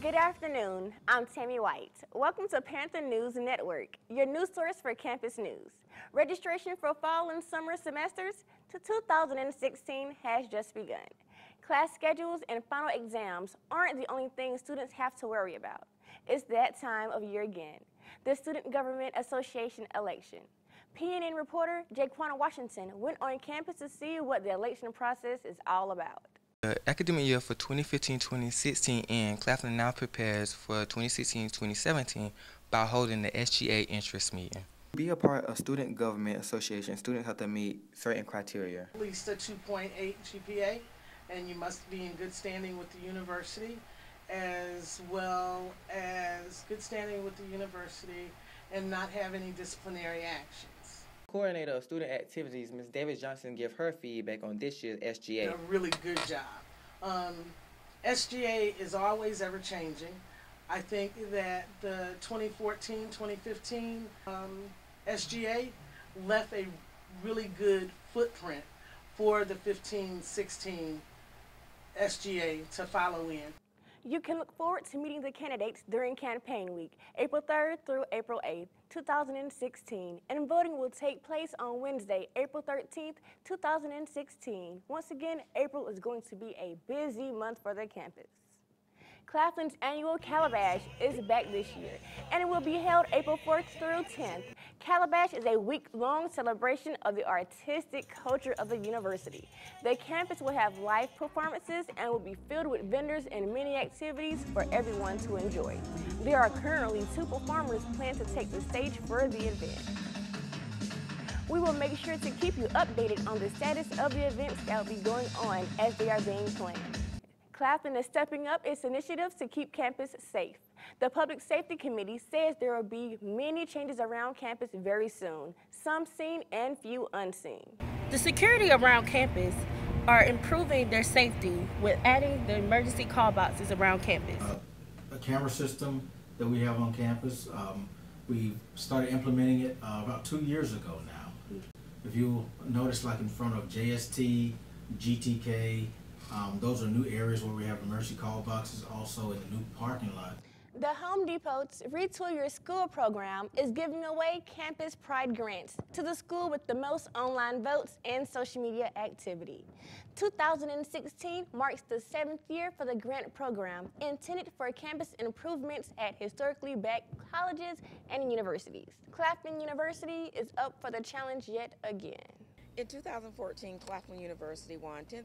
Good afternoon, I'm Tammy White. Welcome to Panther News Network, your news source for campus news. Registration for fall and summer semesters to 2016 has just begun. Class schedules and final exams aren't the only things students have to worry about. It's that time of year again, the Student Government Association election. PNN reporter Jaquana Washington went on campus to see what the election process is all about. The academic year for 2015-2016 and Claflin now prepares for 2016-2017 by holding the SGA interest meeting. To be a part of Student Government Association, students have to meet certain criteria. At least a 2.8 GPA, and you must be in good standing with the university, as well as good standing with the university and not have any disciplinary actions. Coordinator of Student Activities, Ms. Davis Johnson, gave her feedback on this year's SGA. A really good job. SGA is always ever changing. I think that the 2014-2015 SGA left a really good footprint for the 15-16 SGA to follow in. You can look forward to meeting the candidates during campaign week, April 3rd through April 8th, 2016, and voting will take place on Wednesday, April 13th, 2016. Once again, April is going to be a busy month for the campus. Claflin's annual Calabash is back this year, and it will be held April 4th through 10th. Calabash is a week-long celebration of the artistic culture of the university. The campus will have live performances and will be filled with vendors and many activities for everyone to enjoy. There are currently 2 performers planned to take the stage for the event. We will make sure to keep you updated on the status of the events that will be going on as they are being planned. Claflin is stepping up its initiatives to keep campus safe. The Public Safety Committee says there will be many changes around campus very soon, some seen and few unseen. The security around campus are improving their safety with adding the emergency call boxes around campus. A camera system that we have on campus, we started implementing it about 2 years ago now. If you notice, like in front of JST, GTK, those are new areas where we have emergency call boxes, also in the new parking lot. The Home Depot's Retool Your School program is giving away Campus Pride grants to the school with the most online votes and social media activity. 2016 marks the 7th year for the grant program, intended for campus improvements at historically black colleges and universities. Claflin University is up for the challenge yet again. In 2014, Claflin University won $10,000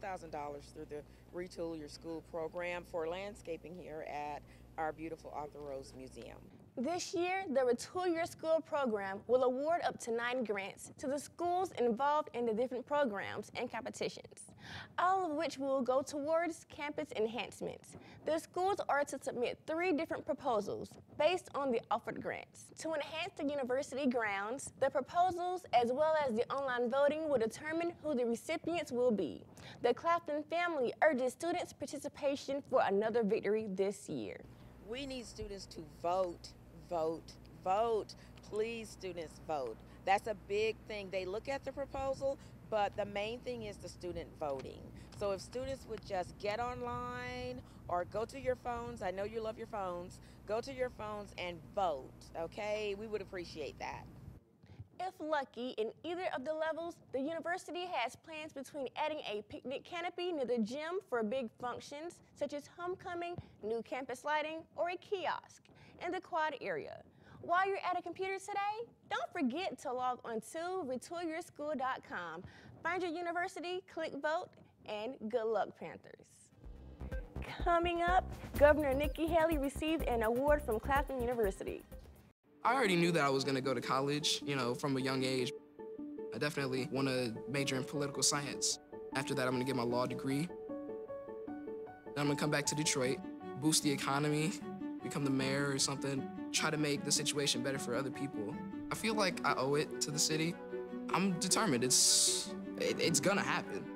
through the Retool Your School program for landscaping here at our beautiful Arthur Rose Museum. This year, the Retool Your School program will award up to 9 grants to the schools involved in the different programs and competitions, all of which will go towards campus enhancements. The schools are to submit 3 different proposals based on the offered grants. To enhance the university grounds, the proposals as well as the online voting will determine who the recipients will be. The Claflin family urges students' participation for another victory this year. We need students to vote, vote, vote. Please, students, vote. That's a big thing. They look at the proposal, but the main thing is the student voting. So if students would just get online or go to your phones, I know you love your phones, go to your phones and vote, okay? We would appreciate that. If lucky, in either of the levels, the university has plans between adding a picnic canopy near the gym for big functions, such as homecoming, new campus lighting, or a kiosk in the quad area. While you're at a computer today, don't forget to log on to retoolyourschool.com. Find your university, click vote, and good luck, Panthers. Coming up, Governor Nikki Haley received an award from Claflin University. I already knew that I was going to go to college, from a young age. I definitely want to major in political science. After that, I'm going to get my law degree. Then I'm going to come back to Detroit, boost the economy, become the mayor or something, try to make the situation better for other people. I feel like I owe it to the city. I'm determined. It's going to happen.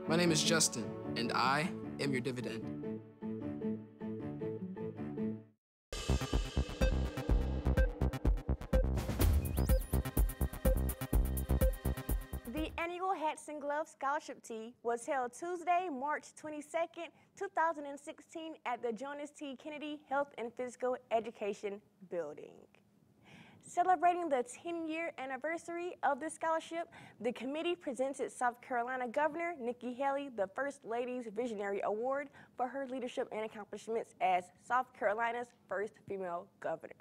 My name is Justin, and I am your dividend. The annual Hats and Gloves Scholarship Tea was held Tuesday, March 22nd, 2016 at the Jonas T. Kennedy Health and Physical Education Building. Celebrating the 10-year anniversary of the scholarship, the committee presented South Carolina Governor Nikki Haley the First Lady's Visionary Award for her leadership and accomplishments as South Carolina's first female governor.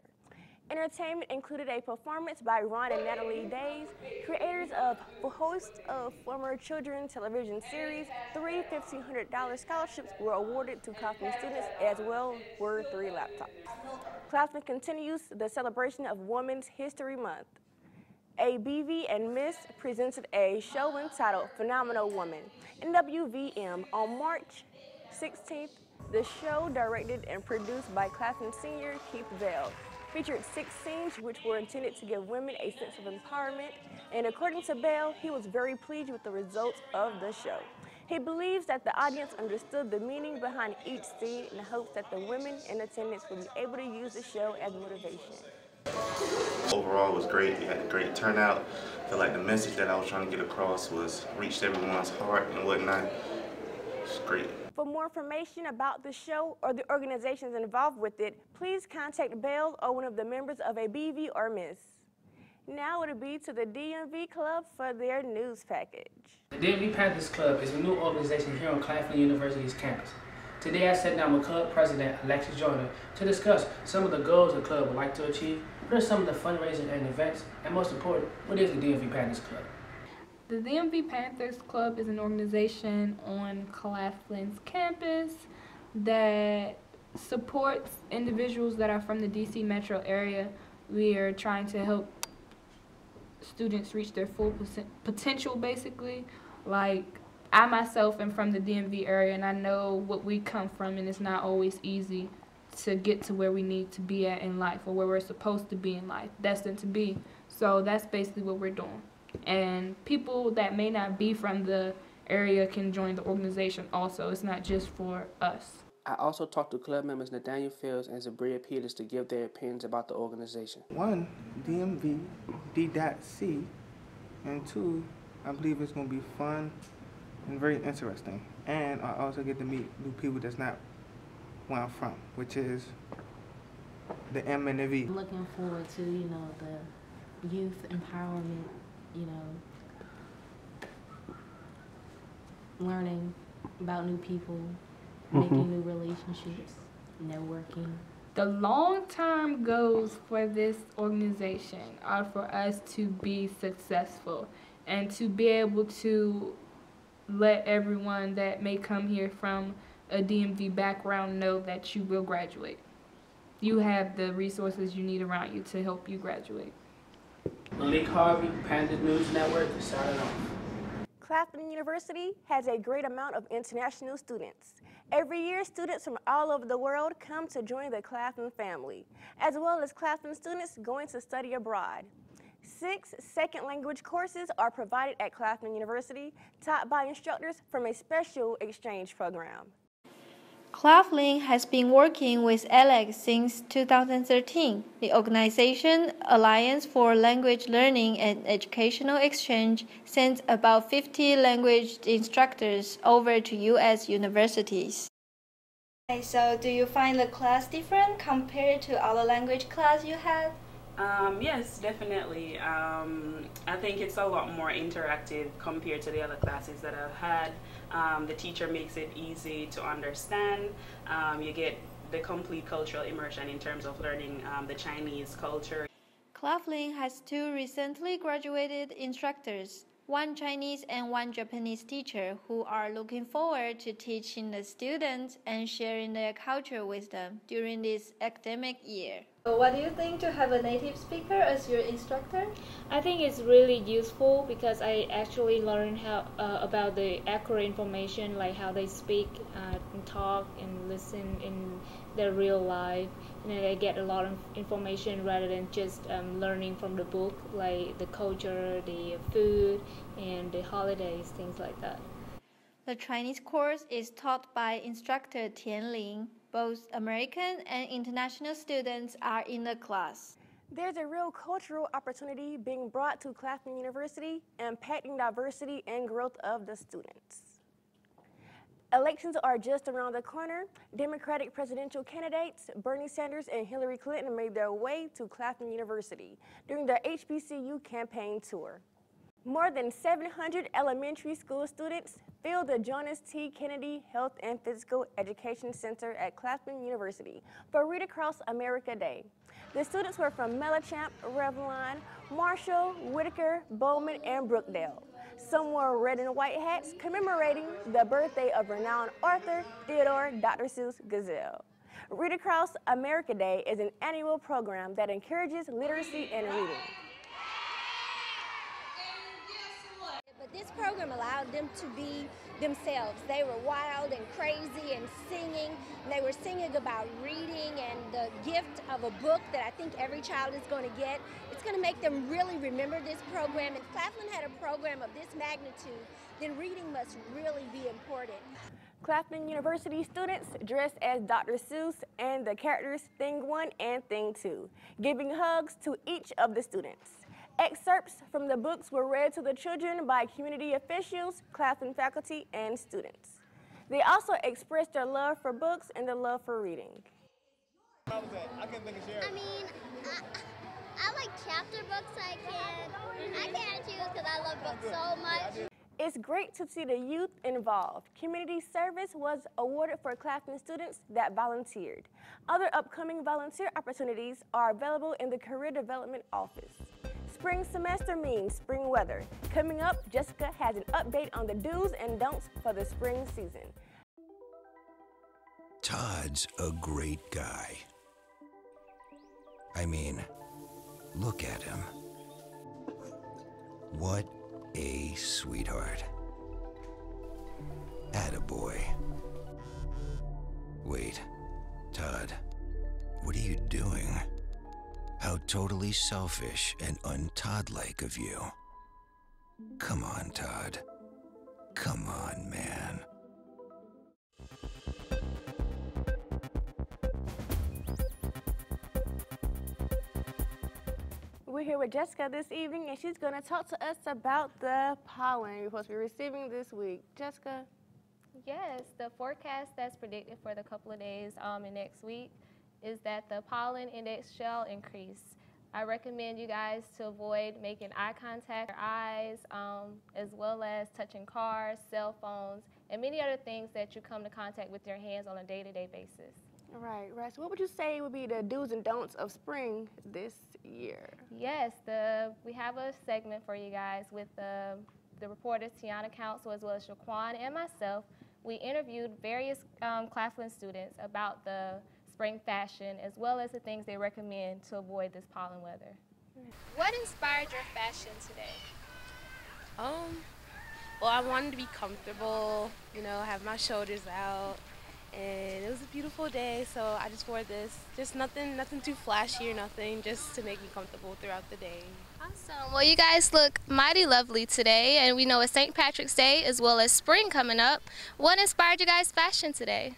Entertainment included a performance by Ron and Natalie Days, creators of a host of former children's television series. 3 $1,500 scholarships were awarded to Claflin students, as well were 3 laptops. Claflin continues the celebration of Women's History Month. ABV and Miss presented a show entitled Phenomenal Woman in WVM on March 16th. The show, directed and produced by Claflin senior Keith Bell, featured 6 scenes which were intended to give women a sense of empowerment, and according to Bell, he was very pleased with the results of the show. He believes that the audience understood the meaning behind each scene and hopes that the women in attendance will be able to use the show as motivation. Overall, it was great. We had a great turnout. I feel like the message that I was trying to get across reached everyone's heart and whatnot. It's great. For more information about the show or the organizations involved with it, please contact Bell or one of the members of a BV or Miss. Now it'll be to the DMV Club for their news package. The DMV Panthers Club is a new organization here on Claflin University's campus. Today I sat down with Club President Alexis Joyner to discuss some of the goals the club would like to achieve, what are some of the fundraising and events, and most important, what is the DMV Panthers Club? The DMV Panthers Club is an organization on Claflin's campus that supports individuals that are from the DC metro area. We are trying to help students reach their full potential, basically. Like, I myself am from the DMV area, and I know what we come from, and it's not always easy to get to where we need to be at in life, or where we're supposed to be in life, destined to be. So that's basically what we're doing. And people that may not be from the area can join the organization also. It's not just for us. I also talked to club members Nathaniel Fields and Zabria Peters to give their opinions about the organization. 1, DMV, D.C, and 2, I believe it's going to be fun and very interesting. And I also get to meet new people that's not where I'm from, which is the M and the V. I'm looking forward to, the youth empowerment, learning about new people, making new relationships, networking. The long-term goals for this organization are for us to be successful and to be able to let everyone that may come here from a DMV background know that you will graduate. You have the resources you need around you to help you graduate. Malik Harvey, Panther News Network, signing off. Claflin University has a great amount of international students. Every year, students from all over the world come to join the Claflin family, as well as Claflin students going to study abroad. 6 second language courses are provided at Claflin University, taught by instructors from a special exchange program. Claflin has been working with ALEX since 2013, the organization Alliance for Language Learning and Educational Exchange sends about 50 language instructors over to U.S. universities. So do you find the class different compared to other language class you had? Yes, definitely. I think it's a lot more interactive compared to the other classes that I've had. The teacher makes it easy to understand. You get the complete cultural immersion in terms of learning the Chinese culture. Claflin has 2 recently graduated instructors, 1 Chinese and 1 Japanese teacher, who are looking forward to teaching the students and sharing their culture with them during this academic year. So what do you think to have a native speaker as your instructor? I think it's really useful because I actually learned about the accurate information, like how they speak and talk and listen in their real life. And then I get a lot of information rather than just learning from the book, like the culture, the food, and the holidays, things like that. The Chinese course is taught by instructor Tian Ling. Both American and international students are in the class. There's a real cultural opportunity being brought to Claflin University, impacting diversity and growth of the students. Elections are just around the corner. Democratic presidential candidates Bernie Sanders and Hillary Clinton made their way to Claflin University during their HBCU campaign tour. More than 700 elementary school students filled the Jonas T. Kennedy Health and Physical Education Center at Claflin University for Read Across America Day. The students were from Mellichamp, Revlon, Marshall, Whitaker, Bowman, and Brookdale. Some wore red and white hats commemorating the birthday of renowned author Theodore Dr. Seuss Gazelle. Read Across America Day is an annual program that encourages literacy and reading. But this program allowed them to be themselves. They were wild and crazy and singing. And they were singing about reading and the gift of a book that I think every child is going to get. It's going to make them really remember this program. If Claflin had a program of this magnitude, then reading must really be important. Claflin University students dressed as Dr. Seuss and the characters Thing 1 and Thing 2, giving hugs to each of the students. Excerpts from the books were read to the children by community officials, Claflin faculty, and students. They also expressed their love for books and their love for reading. I mean, I like chapter books. I can't choose because I love books so much. It's great to see the youth involved. Community service was awarded for Claflin students that volunteered. Other upcoming volunteer opportunities are available in the Career Development Office. Spring semester means spring weather. Coming up, Jessica has an update on the do's and don'ts for the spring season. Todd's a great guy. I mean, look at him. What a sweetheart. Attaboy. Wait, Todd, what are you doing? How totally selfish and un-Todd-like of you. Come on, Todd. Come on, man. We're here with Jessica this evening, and she's going to talk to us about the pollen you're supposed to be receiving this week. Jessica? Yes, the forecast that's predicted for the couple of days and next week is that the pollen index shall increase. I recommend you guys to avoid making eye contact with your eyes, as well as touching cars, cell phones, and many other things that you come to contact with your hands on a day-to-day basis. Right. So what would you say would be the do's and don'ts of spring this year? Yes, we have a segment for you guys with the reporters Tiana Council as well as Shaquan and myself. We interviewed various Claflin students about the spring fashion, as well as the things they recommend to avoid this pollen weather. What inspired your fashion today? Well, I wanted to be comfortable, have my shoulders out, and it was a beautiful day, so I just wore this. Just nothing too flashy or nothing, just to make me comfortable throughout the day. Awesome. Well, you guys look mighty lovely today, and we know it's St. Patrick's Day as well as spring coming up. What inspired you guys' fashion today?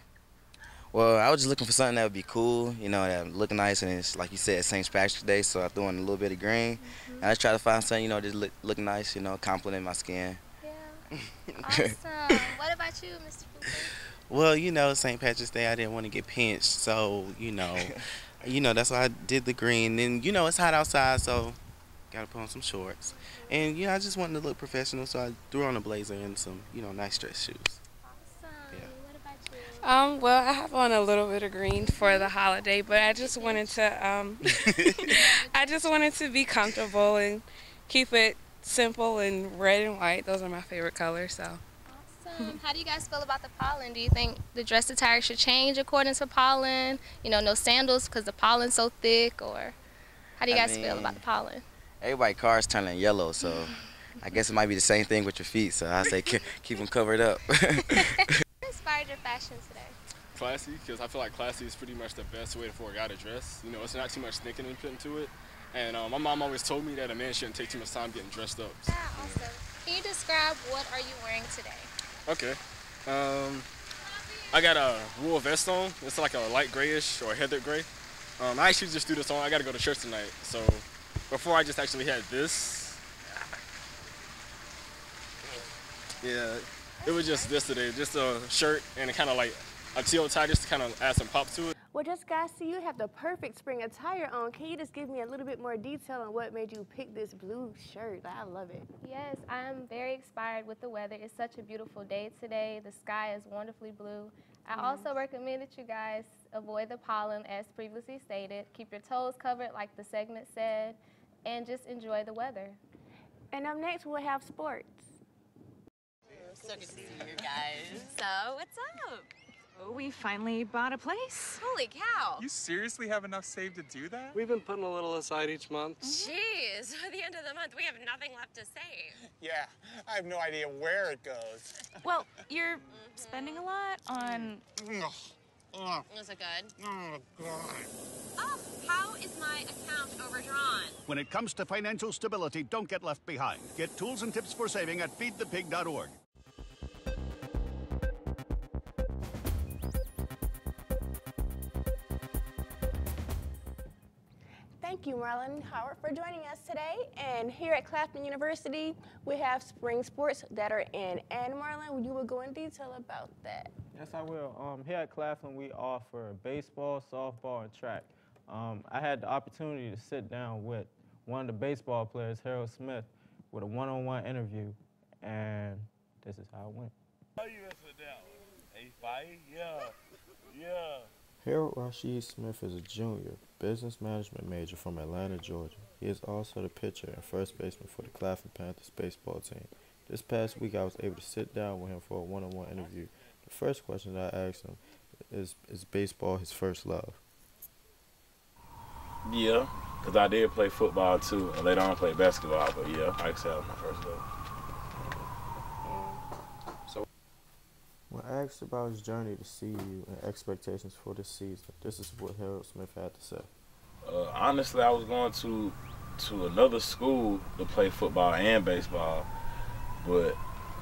Well, I was just looking for something that would be cool, that would look nice, and it's like you said, St. Patrick's Day, so I threw in a little bit of green. And I just try to find something, just look nice, compliment my skin. Yeah. Awesome. What about you, Mr. Cooper? Well, St. Patrick's Day, I didn't want to get pinched, so, that's why I did the green. And, it's hot outside, so got to put on some shorts. And, I just wanted to look professional, so I threw on a blazer and some, nice dress shoes. Well, I have on a little bit of green for the holiday, but I just wanted to, be comfortable and keep it simple and red and white. Those are my favorite colors, so. Awesome. How do you guys feel about the pollen? Do you think the dress attire should change according to pollen? No sandals because the pollen's so thick, or how do you guys feel about the pollen? Everybody's car's turning yellow, so I guess it might be the same thing with your feet, so I say keep them covered up. What inspired your fashion today? Classy, because I feel like classy is pretty much the best way for a guy to dress. It's not too much thinking and put into it. And my mom always told me that a man shouldn't take too much time getting dressed up. Yeah, awesome. Can you describe what are you wearing today? Okay. I got a wool vest on. It's like a light grayish or a heather gray. I actually just threw this on. I got to go to church tonight. So before I just actually had this. Yeah, it was just this today. Just a shirt and kind of like a teal tie just to kind of add some pop to it. Well, just guys, see, you have the perfect spring attire on. Can you just give me a little bit more detail on what made you pick this blue shirt? I love it. Yes, I'm very inspired with the weather. It's such a beautiful day today. The sky is wonderfully blue. I also recommend that you guys avoid the pollen as previously stated. Keep your toes covered like the segment said, and just enjoy the weather. And up next, we'll have sports. So good to see you guys. So, what's up? Oh, we finally bought a place. Holy cow. You seriously have enough saved to do that? We've been putting a little aside each month. Jeez, at the end of the month, we have nothing left to save. Yeah, I have no idea where it goes. Well, you're spending a lot on... Was it good? Oh, how is my account overdrawn? When it comes to financial stability, don't get left behind. Get tools and tips for saving at feedthepig.org. Thank you, Marlon Howard, for joining us today. And here at Claflin University, we have spring sports that are in. And Marlon, you will go in detail about that. Yes, I will. Here at Claflin, we offer baseball, softball, and track. I had the opportunity to sit down with one of the baseball players, Harold Smith, with a one-on-one interview, and this is how it went. How you answer that one? A fight? Yeah. Harold Rashid Smith is a junior, business management major from Atlanta, Georgia. He is also the pitcher and first baseman for the Claflin Panthers baseball team. This past week, I was able to sit down with him for a one-on-one interview. The first question that I asked him is baseball his first love? Yeah, because I did play football too, and later on played basketball, but yeah, I can say that was my first love. When asked about his journey to CU and expectations for this season, this is what Harold Smith had to say. Honestly, I was going to another school to play football and baseball, but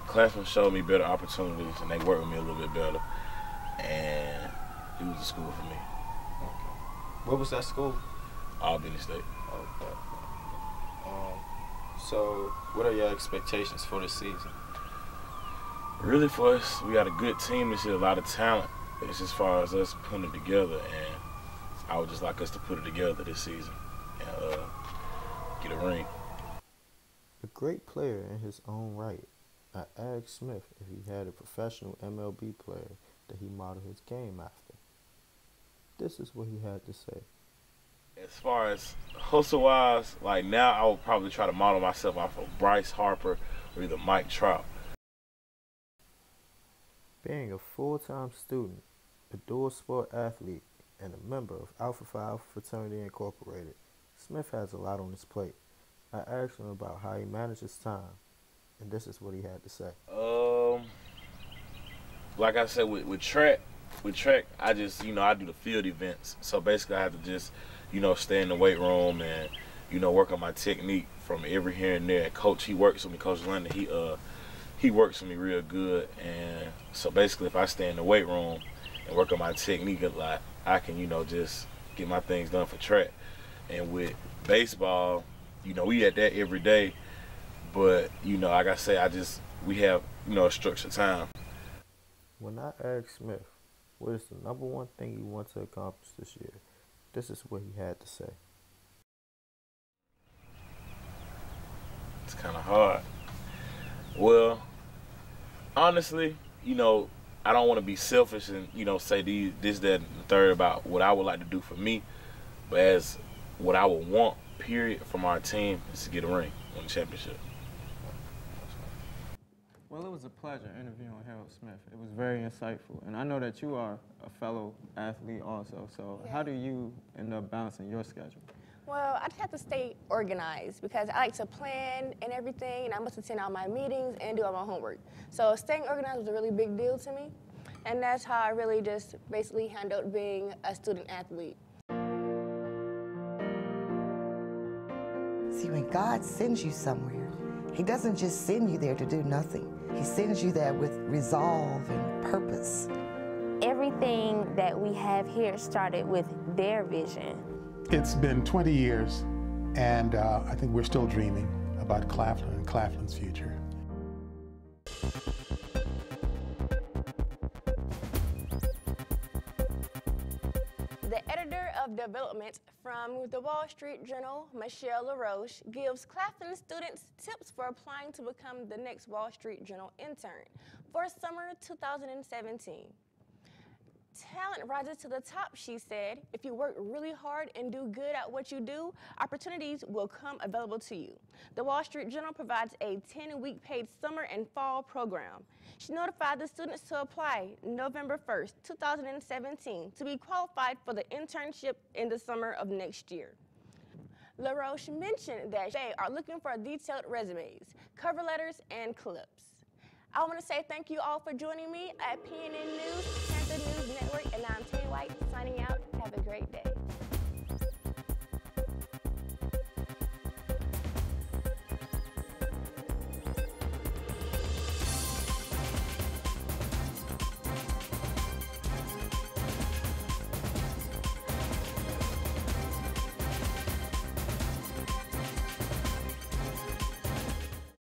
Claflin showed me better opportunities, and they worked with me a little bit better, and it was the school for me. Okay. What was that school? Albany State. Okay. So, what are your expectations for this season? Really, for us, we got a good team this year, a lot of talent. It's as far as us putting it together, and I would just like us to put it together this season and get a ring. A great player in his own right, I asked Smith if he had a professional MLB player that he modeled his game after. This is what he had to say. As far as hustle-wise, like now I would probably try to model myself off of Bryce Harper or either Mike Trout. Being a full-time student, a dual sport athlete, and a member of Alpha Phi Alpha Fraternity Incorporated, Smith has a lot on his plate. I asked him about how he manages time, and this is what he had to say. Like I said, with track, I just, I do the field events. So basically I have to just, stay in the weight room and, work on my technique from every here and there. Coach, he works with me, Coach London, he works with me real good. And so basically if I stay in the weight room and work on my technique a lot, I can, just get my things done for track. And with baseball, we at that every day. But, like I say, we have, a structured time. When I asked Smith, what is the number one thing you want to accomplish this year, this is what he had to say. It's kind of hard. Well, honestly, I don't want to be selfish and, say this, that, and the third about what I would like to do for me. But as what I would want, period, from our team is to get a ring, win the championship. Well, it was a pleasure interviewing Harold Smith. It was very insightful. And I know that you are a fellow athlete also. So how do you end up balancing your schedule? Well, I just have to stay organized because I like to plan and everything, and I must attend all my meetings and do all my homework. So staying organized was a really big deal to me, and that's how I really just basically handled being a student athlete. See, when God sends you somewhere, He doesn't just send you there to do nothing. He sends you there with resolve and purpose. Everything that we have here started with their vision. It's been 20 years, and I think we're still dreaming about Claflin and Claflin's future. The editor of development from the Wall Street Journal, Michelle LaRoche, gives Claflin students tips for applying to become the next Wall Street Journal intern for summer 2017. Talent rises to the top, she said. If you work really hard and do good at what you do, opportunities will come available to you. The Wall Street Journal provides a 10-week paid summer and fall program. She notified the students to apply November 1st, 2017 to be qualified for the internship in the summer of next year. LaRoche mentioned that they are looking for detailed resumes, cover letters, and clips. I want to say thank you all for joining me at PNN News, Panther News Network, and I'm Tammy White signing out. Have a great day.